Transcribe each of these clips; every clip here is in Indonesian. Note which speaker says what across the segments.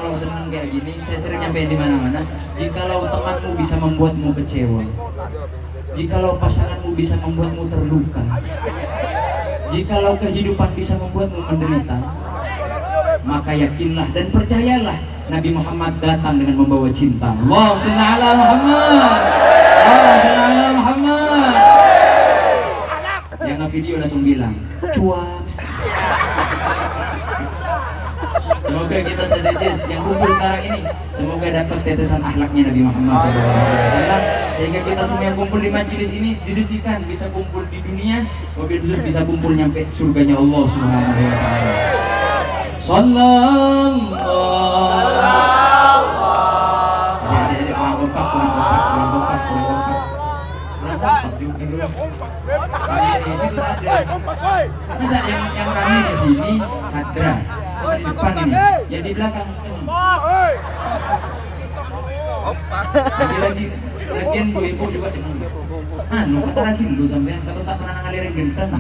Speaker 1: kalau senang kayak gini, saya sering nyampein di mana-mana. Jikalau temanmu bisa membuatmu kecewa, jikalau pasanganmu bisa membuatmu terluka, jikalau kehidupan bisa membuatmu menderita, maka yakinlah dan percayalah Nabi Muhammad datang dengan membawa cinta. Allahumma shalli ala Muhammad. Allahumma shalli ala Muhammad. Yang nge-video langsung bilang, cuak. Semoga kita sedejes yang kumpul sekarang ini, semoga dapat tetesan akhlaknya Nabi Muhammad SAW, sehingga kita semua yang kumpul di majelis ini didesikan bisa kumpul di dunia, mobil khusus bisa kumpul nyampe surganya Allah Subhanahu wa taala. Sallallahu. Jadi kurang kompak. Di situ ada. Masa yang ramai di sini Hadra. Sama di depan ini, yang di belakang lagi lagian bu ibu juga anu kata lagi dulu sampean kata tak pernah ngalirin gendang.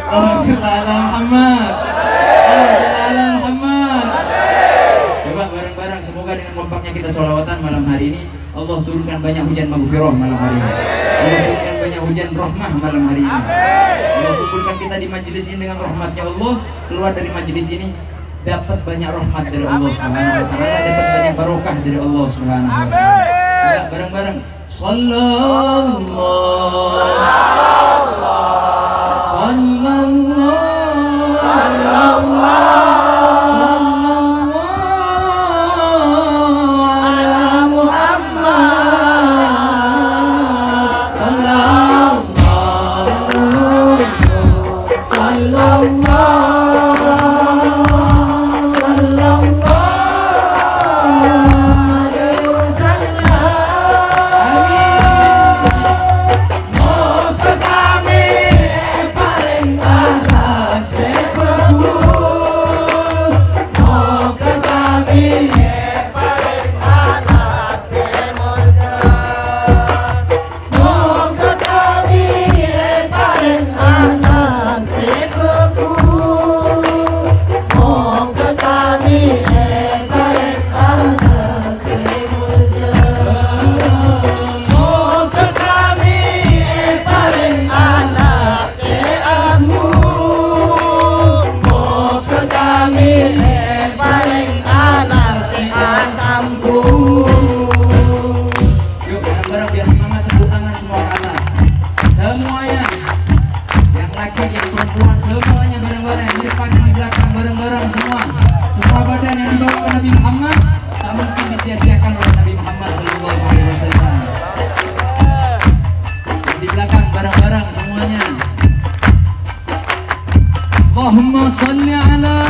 Speaker 1: Allahumma Muhammad. Allahumma Muhammad. Coba bareng-bareng semoga dengan kompaknya kita sholawatan malam hari ini Allah turunkan banyak hujan maghfirah malam hari ini. Allah turunkan banyak hujan rahmah malam hari ini. Allah kumpulkan kita di majelis ini dengan rahmatnya Allah, keluar dari majelis ini dapat banyak rahmat dari Allah Subhanahu wa taala, dapat banyak barokah dari Allah Subhanahu wa taala. Bareng-bareng sallallahu Allahumma salli ala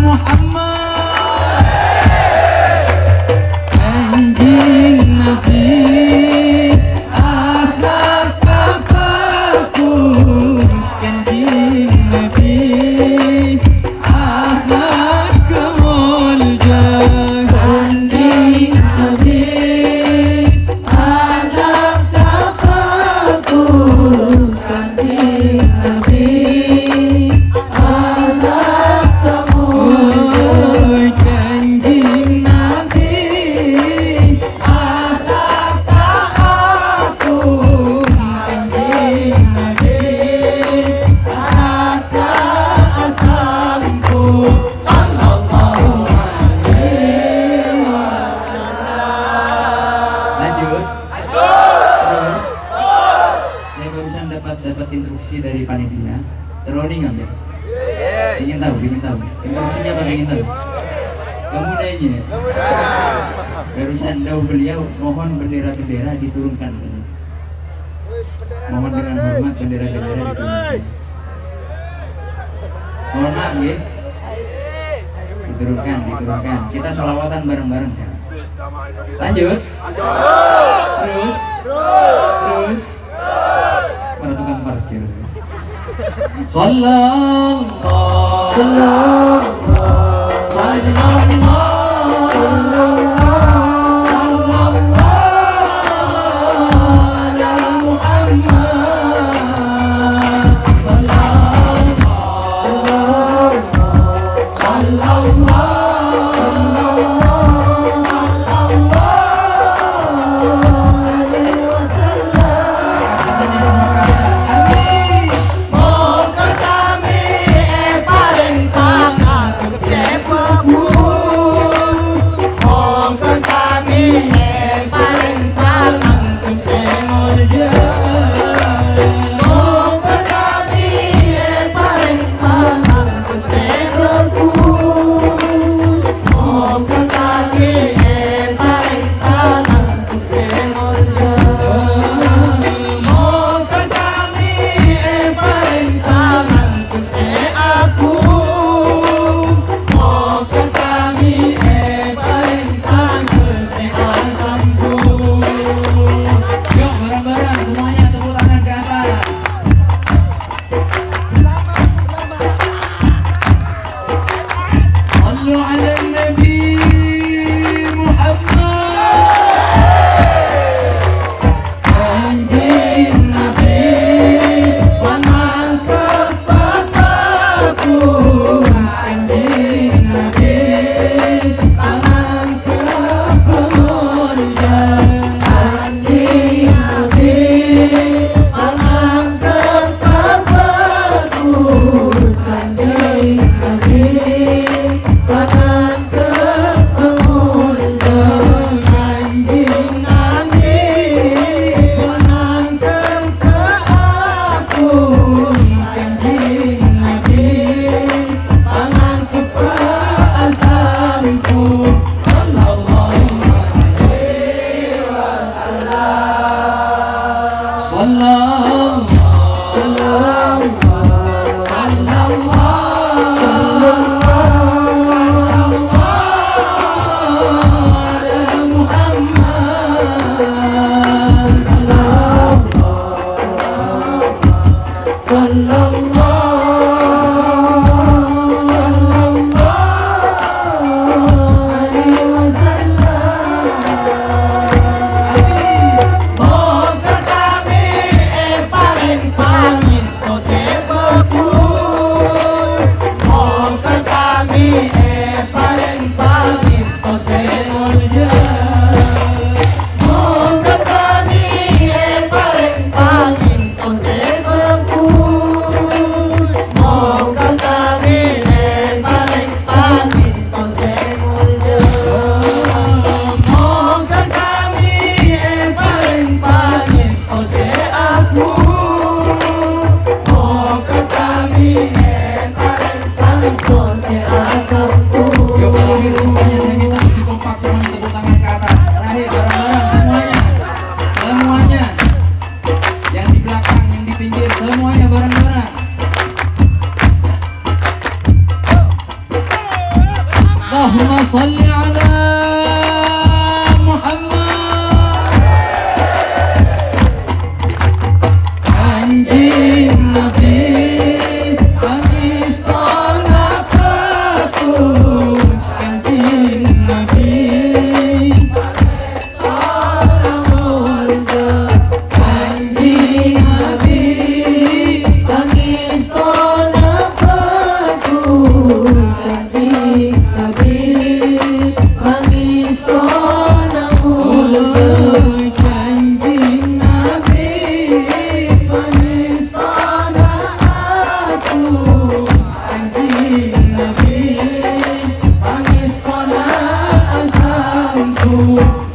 Speaker 1: Muhammad. Kanjeng Nabi akhlak bagus, kanjeng Nabi akhlak kemuliaan, kanjeng Nabi akhlak bagus, kanjeng Nabi. Dapat instruksi dari panitia, terowongan nggak? Ingin tahu? Instruksinya apa ingin tahu? Kemudiannya, barusan tahu beliau mohon bendera-bendera diturunkan saja. Mohon dengan hormat bendera-bendera diturunkan. Mohon maaf ya. Diturunkan. Kita sholawatan bareng-bareng sekarang. Lanjut. Terus. Para tukang parkir. Sallallahu ala Muhammad. Allahumma salli ala Muhammad. Kanjeng Nabi istana bagus, Kanjeng Nabi istana mulia, Kanjeng Nabi istana bagus, Kanjeng Nabi istana mulia, Kanjeng Nabi istana agung, Kanjeng Nabi istana asamku.